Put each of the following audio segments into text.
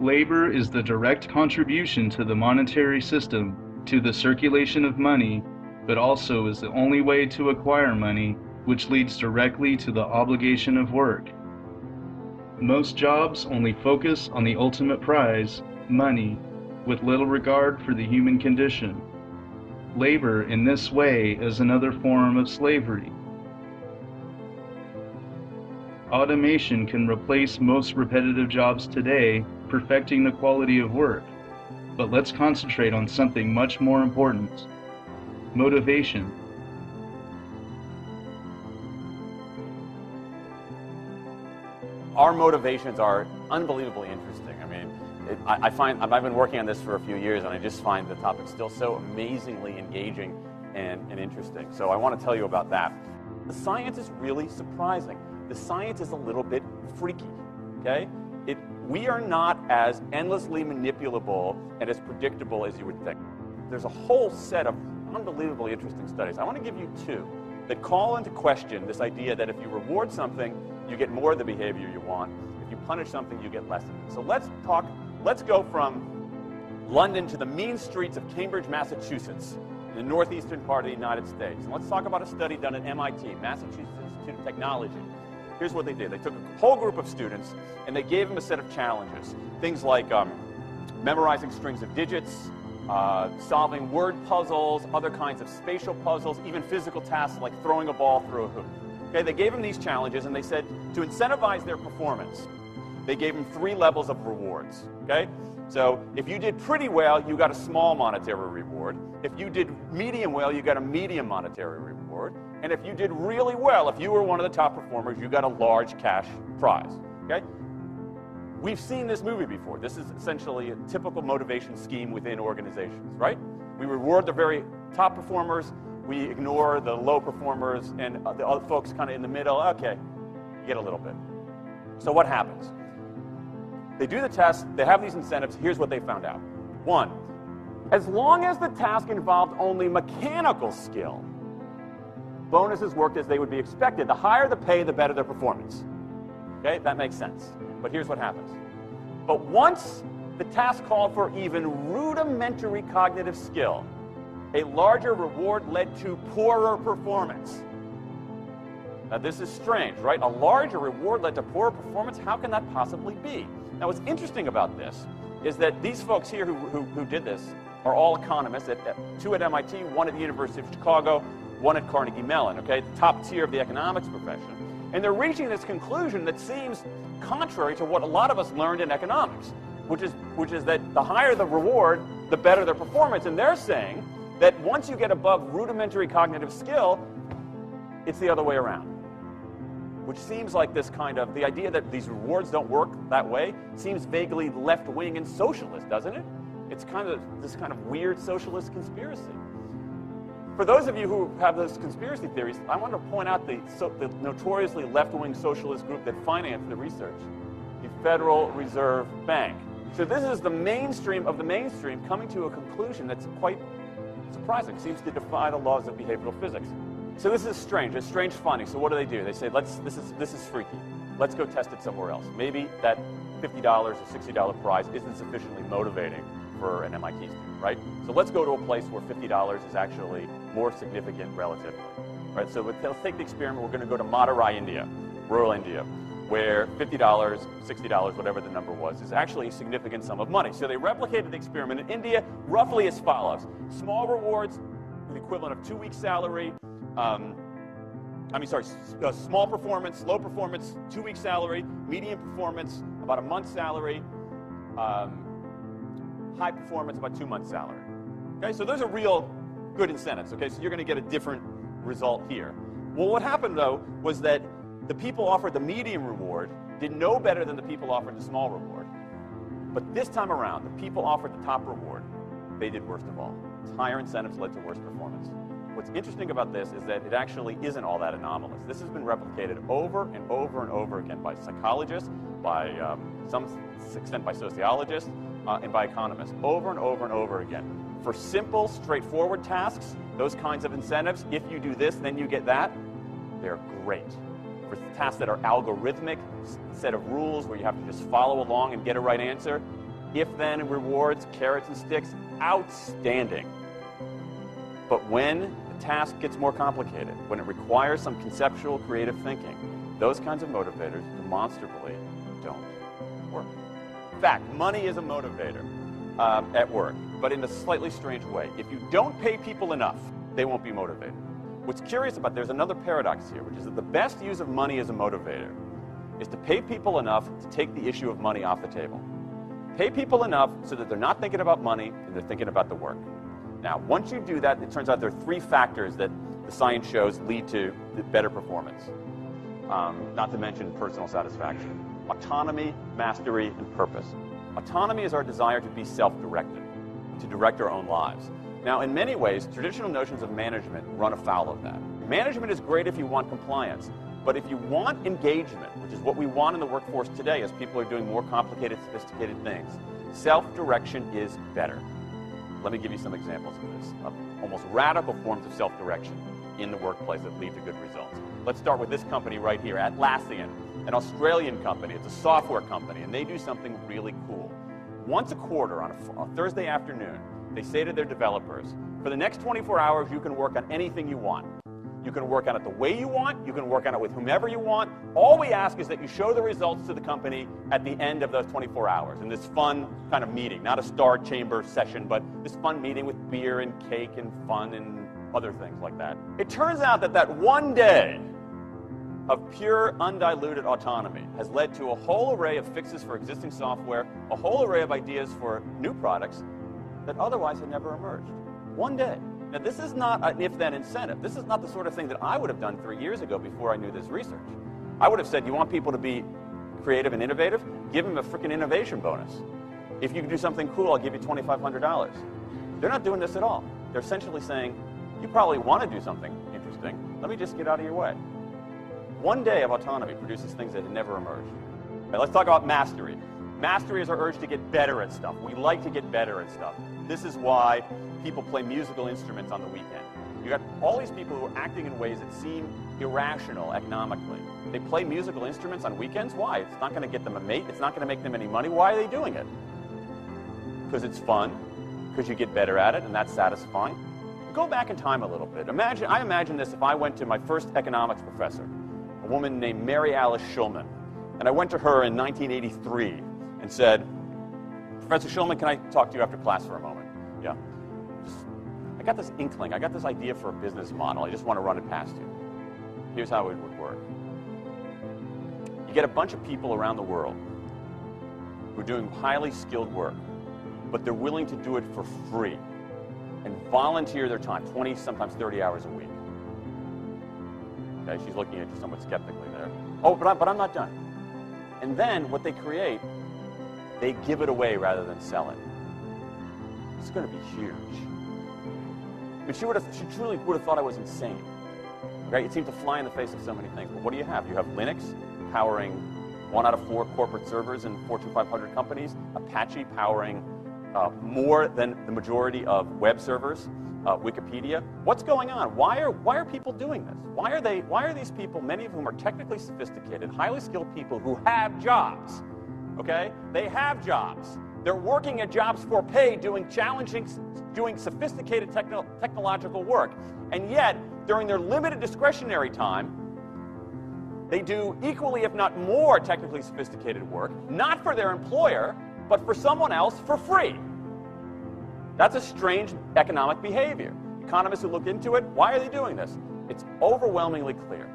Labor is the direct contribution to the monetary system, to the circulation of money, but also is the only way to acquire money, which leads directly to the obligation of work. Most jobs only focus on the ultimate prize, money, with little regard for the human condition. Labor in this way is another form of slavery. Automation can replace most repetitive jobs today, perfecting the quality of work. But let's concentrate on something much more important: motivation. Our motivations are unbelievably interesting. I mean, I've been working on this for a few years, and I just find the topic still so amazingly engaging and interesting. So I want to tell you about that. The science is really surprising. The science is a little bit freaky, okay? We are not as endlessly manipulable and as predictable as you would think. There's a whole set of unbelievably interesting studies. I want to give you two that call into question this idea that if you reward something, you get more of the behavior you want. If you punish something, you get less of it. So let's go from London to the mean streets of Cambridge, Massachusetts, in the northeastern part of the United States. And let's talk about a study done at MIT, Massachusetts Institute of Technology. Here's what they did. They took a whole group of students and they gave them a set of challenges. Things like memorizing strings of digits, solving word puzzles, other kinds of spatial puzzles, even physical tasks like throwing a ball through a hoop. Okay, they gave them these challenges and they said to incentivize their performance, they gave them 3 levels of rewards. Okay? So if you did pretty well, you got a small monetary reward. If you did medium well, you got a medium monetary reward. And if you did really well, if you were one of the top performers, you got a large cash prize. Okay? We've seen this movie before. This is essentially a typical motivation scheme within organizations, right? We reward the very top performers, we ignore the low performers, and the other folks kind of in the middle. Okay, you get a little bit. So what happens? They do the test, they have these incentives. Here's what they found out. 1, as long as the task involved only mechanical skill, bonuses worked as they would be expected. The higher the pay, the better their performance. Okay, that makes sense. But here's what happens. But once the task called for even rudimentary cognitive skill, a larger reward led to poorer performance. Now this is strange, right? A larger reward led to poorer performance? How can that possibly be? Now what's interesting about this is that these folks here who did this are all economists, 2 at MIT, 1 at the University of Chicago, 1 at Carnegie Mellon, okay? The top tier of the economics profession. And they're reaching this conclusion that seems contrary to what a lot of us learned in economics, which is that the higher the reward, the better their performance. And they're saying that once you get above rudimentary cognitive skill, it's the other way around. Which seems like this kind of, the idea that these rewards don't work that way seems vaguely left-wing and socialist, doesn't it? It's kind of this kind of weird socialist conspiracy. For those of you who have those conspiracy theories, I want to point out the notoriously left-wing socialist group that financed the research, the Federal Reserve Bank. So this is the mainstream of the mainstream coming to a conclusion that's quite surprising. It seems to defy the laws of behavioral physics. So this is strange. It's strange finding. So what do? They say, this is freaky. Let's go test it somewhere else. Maybe that $50 or $60 prize isn't sufficiently motivating for an MIT student, right? So let's go to a place where $50 is actually more significant relatively, right? So let's take the experiment. We're going to go to Madurai, India, rural India, where $50, $60, whatever the number was, is actually a significant sum of money. So they replicated the experiment in India roughly as follows. Small rewards, the equivalent of 2 weeks' salary. Small performance, low performance, 2 weeks' salary. Medium performance, about a month's salary. High performance, about 2 months' salary. Okay, so those are real good incentives. Okay, so you're going to get a different result here. Well, what happened though was that the people offered the medium reward did no better than the people offered the small reward. But this time around, the people offered the top reward, they did worst of all. Higher incentives led to worse performance. What's interesting about this is that it actually isn't all that anomalous. This has been replicated over and over and over again by psychologists, by some extent by sociologists, and by economists, over and over and over again. For simple, straightforward tasks, those kinds of incentives, if you do this, then you get that, they're great. For tasks that are algorithmic, set of rules where you have to just follow along and get a right answer, if-then rewards, carrots and sticks, outstanding. But when the task gets more complicated, when it requires some conceptual, creative thinking, those kinds of motivators demonstrably don't work. In fact, money is a motivator at work, but in a slightly strange way. If you don't pay people enough, they won't be motivated. What's curious about, there's another paradox here, which is that the best use of money as a motivator is to pay people enough to take the issue of money off the table. Pay people enough so that they're not thinking about money and they're thinking about the work. Now, once you do that, it turns out there are 3 factors that the science shows lead to better performance. Not to mention personal satisfaction. Autonomy, mastery, and purpose. Autonomy is our desire to be self-directed, to direct our own lives. Now, in many ways, traditional notions of management run afoul of that. Management is great if you want compliance, but if you want engagement, which is what we want in the workforce today as people are doing more complicated, sophisticated things, self-direction is better. Let me give you some examples of this, of almost radical forms of self-direction in the workplace that lead to good results. Let's start with this company right here, Atlassian, an Australian company. It's a software company, and they do something really cool. Once a quarter, on a Thursday afternoon, they say to their developers, for the next 24 hours, you can work on anything you want. You can work on it the way you want. You can work on it with whomever you want. All we ask is that you show the results to the company at the end of those 24 hours in this fun kind of meeting, not a star chamber session, but this fun meeting with beer and cake and fun and other things like that. It turns out that that one day of pure, undiluted autonomy has led to a whole array of fixes for existing software, a whole array of ideas for new products that otherwise had never emerged. One day. Now, this is not an if-then incentive. This is not the sort of thing that I would have done 3 years ago before I knew this research. I would have said, you want people to be creative and innovative? Give them a freaking innovation bonus. If you can do something cool, I'll give you $2,500. They're not doing this at all. They're essentially saying, you probably want to do something interesting. Let me just get out of your way. One day of autonomy produces things that had never emerged. All right, let's talk about mastery. Mastery is our urge to get better at stuff. We like to get better at stuff. This is why people play musical instruments on the weekend. You got all these people who are acting in ways that seem irrational economically. They play musical instruments on weekends. Why? It's not going to get them a mate. It's not going to make them any money. Why are they doing it? Because it's fun, because you get better at it, and that's satisfying. Go back in time a little bit. I imagine this if I went to my first economics professor, a woman named Mary Alice Schulman, and I went to her in 1983 and said, Professor Schulman, can I talk to you after class for a moment? Yeah. I got this inkling. I got this idea for a business model. I just want to run it past you. Here's how it would work. You get a bunch of people around the world who are doing highly skilled work, but they're willing to do it for free and volunteer their time, 20, sometimes 30 hours a week. Okay, she's looking at you somewhat skeptically there. Oh, but I'm not done. And then what they create, they give it away rather than sell it. It's going to be huge. But she truly would have thought I was insane. Right? It seemed to fly in the face of so many things. But what do you have? You have Linux powering 1 out of 4 corporate servers in Fortune 500 companies, Apache powering more than the majority of web servers, Wikipedia. What's going on? Why are people doing this? Why are these people, many of whom are technically sophisticated, highly skilled people who have jobs? Okay? They have jobs. They're working at jobs for pay, doing sophisticated technological work. And yet, during their limited discretionary time, they do equally, if not more, technically sophisticated work, not for their employer, but for someone else for free. That's a strange economic behavior. Economists who look into it, why are they doing this? It's overwhelmingly clear.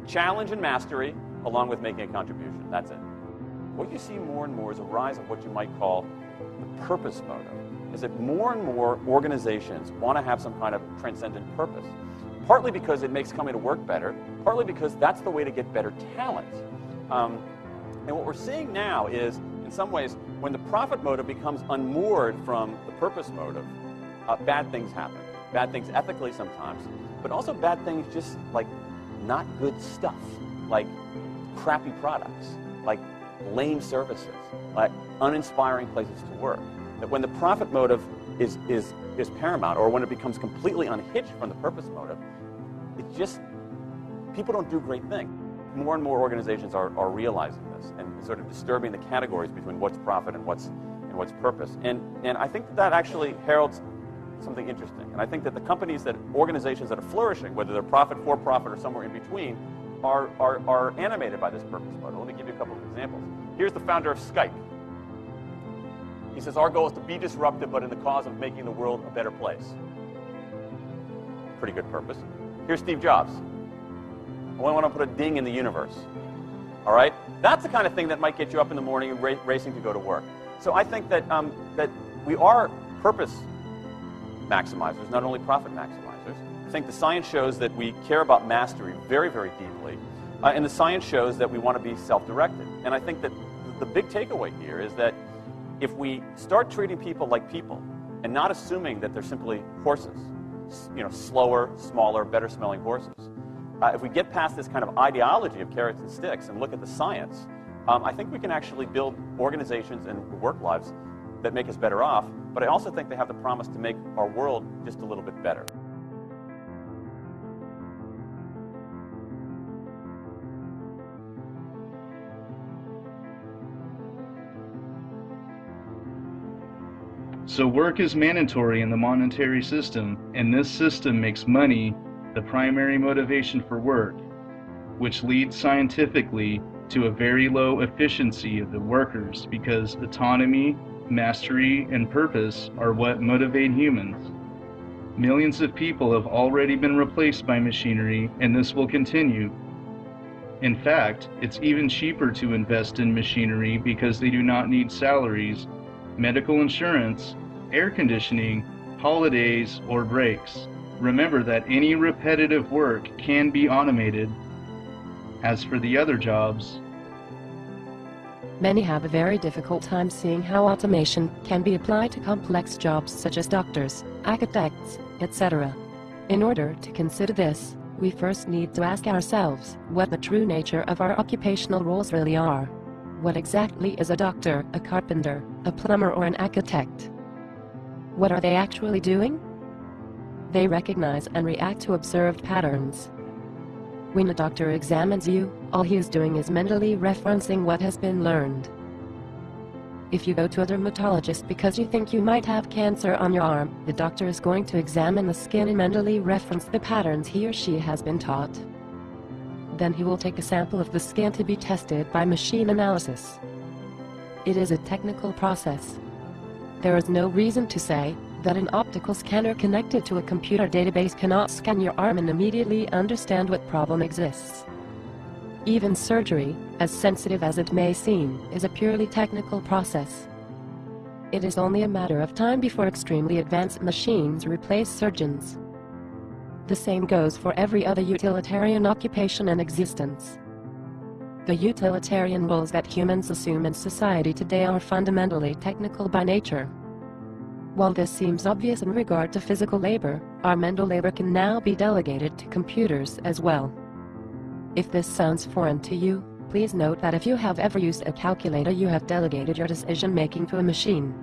Challenge and mastery, along with making a contribution. That's it. What you see more and more is a rise of what you might call the purpose motive. Is that more and more organizations want to have some kind of transcendent purpose. Partly because it makes coming to work better, partly because that's the way to get better talent. And what we're seeing now is, in some ways, when the profit motive becomes unmoored from the purpose motive, bad things happen. Bad things ethically sometimes, but also bad things just like not good stuff, like crappy products, like lame services, like uninspiring places to work. That when the profit motive is paramount, or when it becomes completely unhitched from the purpose motive, it's just, people don't do great things. More and more organizations are realizing this and sort of disturbing the categories between what's profit and what's and what's purpose. And I think that actually heralds something interesting. And I think that the organizations that are flourishing, whether they're profit, for-profit, or somewhere in between, are animated by this purpose model. Let me give you a couple of examples. Here's the founder of Skype. He says, our goal is to be disruptive, but in the cause of making the world a better place. Pretty good purpose. Here's Steve Jobs. I want to put a ding in the universe. All right? That's the kind of thing that might get you up in the morning and racing to go to work. So I think that, that we are purpose maximizers, not only profit maximizers. I think the science shows that we care about mastery very, very deeply. And the science shows that we want to be self-directed. And I think that the big takeaway here is that if we start treating people like people and not assuming that they're simply horses, slower, smaller, better smelling horses, if we get past this kind of ideology of carrots and sticks and look at the science, I think we can actually build organizations and work lives that make us better off, but I also think they have the promise to make our world just a little bit better. So work is mandatory in the monetary system, and this system makes money the primary motivation for work, which leads scientifically to a very low efficiency of the workers because autonomy, mastery, and purpose are what motivate humans. Millions of people have already been replaced by machinery, and this will continue. In fact, it's even cheaper to invest in machinery because they do not need salaries, medical insurance, air conditioning, holidays, or breaks. Remember that any repetitive work can be automated. As for the other jobs, many have a very difficult time seeing how automation can be applied to complex jobs such as doctors, architects, etc. In order to consider this, we first need to ask ourselves what the true nature of our occupational roles really are. What exactly is a doctor, a carpenter, a plumber, or an architect? What are they actually doing? They recognize and react to observed patterns. When a doctor examines you, all he is doing is mentally referencing what has been learned. If you go to a dermatologist because you think you might have cancer on your arm, the doctor is going to examine the skin and mentally reference the patterns he or she has been taught. Then he will take a sample of the skin to be tested by machine analysis. It is a technical process. There is no reason to say that an optical scanner connected to a computer database cannot scan your arm and immediately understand what problem exists. Even surgery, as sensitive as it may seem, is a purely technical process. It is only a matter of time before extremely advanced machines replace surgeons. The same goes for every other utilitarian occupation in existence. The utilitarian roles that humans assume in society today are fundamentally technical by nature. While this seems obvious in regard to physical labor, our mental labor can now be delegated to computers as well. If this sounds foreign to you, please note that if you have ever used a calculator, you have delegated your decision-making to a machine.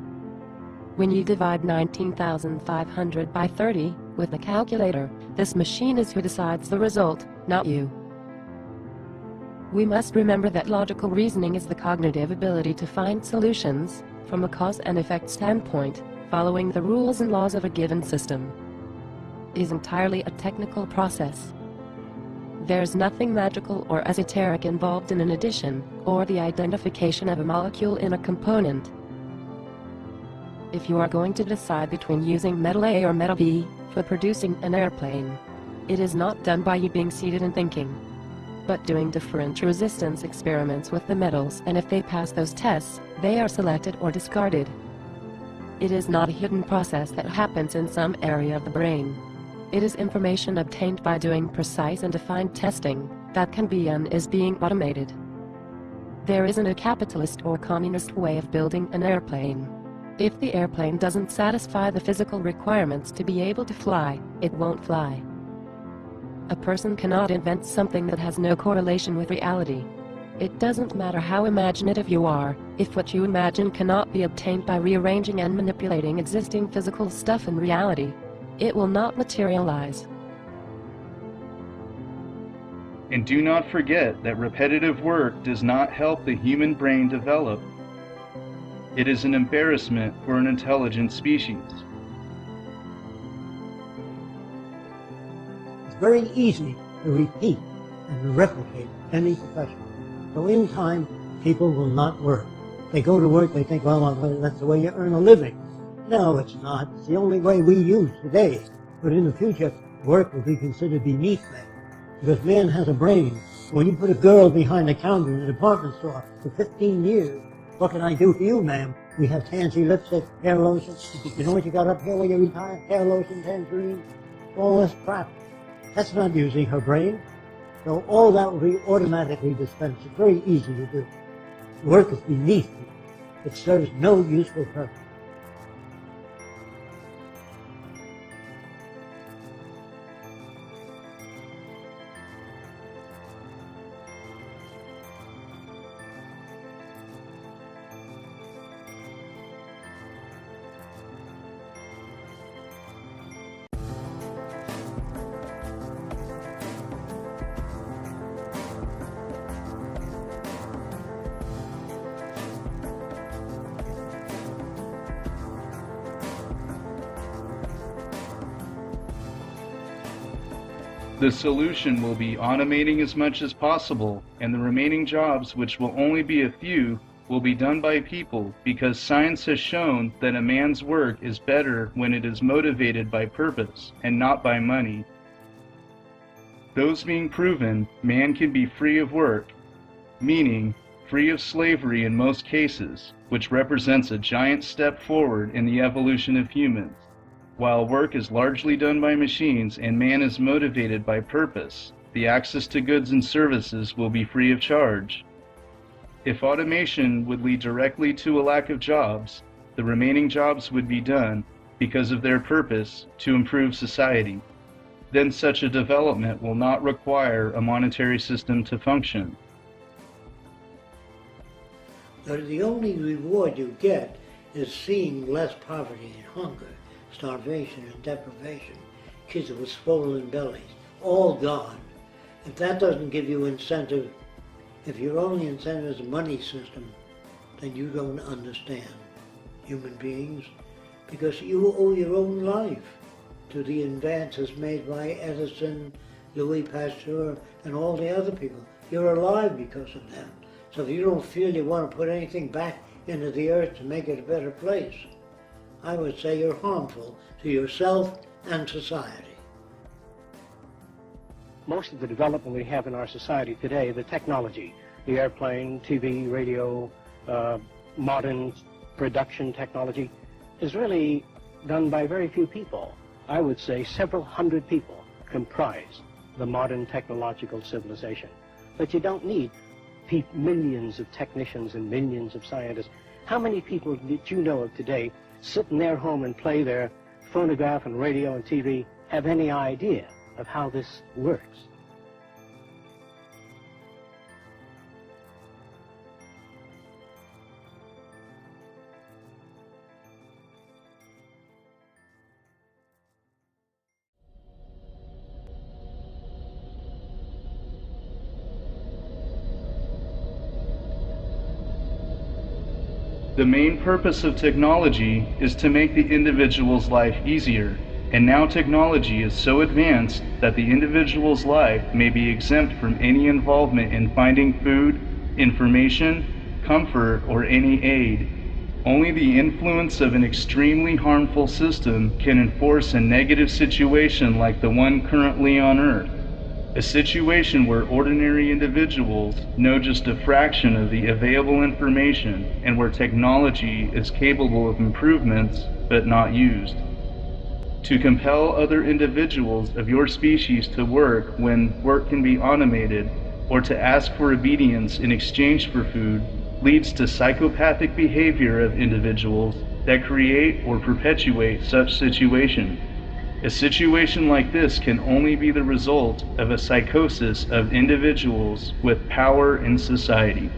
When you divide 19,500 by 30 with a calculator, this machine is who decides the result, not you. We must remember that logical reasoning is the cognitive ability to find solutions, from a cause and effect standpoint, following the rules and laws of a given system. It is entirely a technical process. There's nothing magical or esoteric involved in an addition, or the identification of a molecule in a component. If you are going to decide between using metal A or metal B for producing an airplane, it is not done by you being seated and thinking, but doing different resistance experiments with the metals, and if they pass those tests, they are selected or discarded. It is not a hidden process that happens in some area of the brain. It is information obtained by doing precise and defined testing that can be and is being automated. There isn't a capitalist or communist way of building an airplane. If the airplane doesn't satisfy the physical requirements to be able to fly, it won't fly. A person cannot invent something that has no correlation with reality. It doesn't matter how imaginative you are, if what you imagine cannot be obtained by rearranging and manipulating existing physical stuff in reality, it will not materialize. And do not forget that repetitive work does not help the human brain develop. It is an embarrassment for an intelligent species. It's very easy to repeat and replicate any profession. So in time, people will not work. They go to work, they think, well, that's the way you earn a living. No, it's not. It's the only way we use today. But in the future, work will be considered beneath man. Because man has a brain. When you put a girl behind the counter in a department store for 15 years, what can I do for you, ma'am? We have tansy lipstick, hair lotion. You know what you got up here when you retire? Hair lotion, tangerine, all this crap. That's not using her brain. So all that will be automatically dispensed. It's very easy to do. Work is beneath you. It serves no useful purpose. The solution will be automating as much as possible, and the remaining jobs, which will only be a few, will be done by people, because science has shown that a man's work is better when it is motivated by purpose and not by money. Those being proven, man can be free of work, meaning free of slavery in most cases, which represents a giant step forward in the evolution of humans. While work is largely done by machines and man is motivated by purpose, the access to goods and services will be free of charge. If automation would lead directly to a lack of jobs, the remaining jobs would be done, because of their purpose, to improve society. Then such a development will not require a monetary system to function. The only reward you get is seeing less poverty and hunger, starvation and deprivation, kids with swollen bellies, all gone. If that doesn't give you incentive, if your only incentive is a money system, then you don't understand human beings, because you owe your own life to the advances made by Edison, Louis Pasteur, and all the other people. You're alive because of them. So if you don't feel you want to put anything back into the earth to make it a better place, I would say you're harmful to yourself and society. Most of the development we have in our society today, the technology, the airplane, TV, radio, modern production technology, is really done by very few people. I would say several hundred people comprise the modern technological civilization. But you don't need millions of technicians and millions of scientists. How many people did you know of today sit in their home and play their phonograph and radio and TV, have any idea of how this works? The main purpose of technology is to make the individual's life easier, and now technology is so advanced that the individual's life may be exempt from any involvement in finding food, information, comfort, or any aid. Only the influence of an extremely harmful system can enforce a negative situation like the one currently on Earth. A situation where ordinary individuals know just a fraction of the available information and where technology is capable of improvements but not used. To compel other individuals of your species to work when work can be automated, or to ask for obedience in exchange for food, leads to psychopathic behavior of individuals that create or perpetuate such situation. A situation like this can only be the result of a psychosis of individuals with power in society.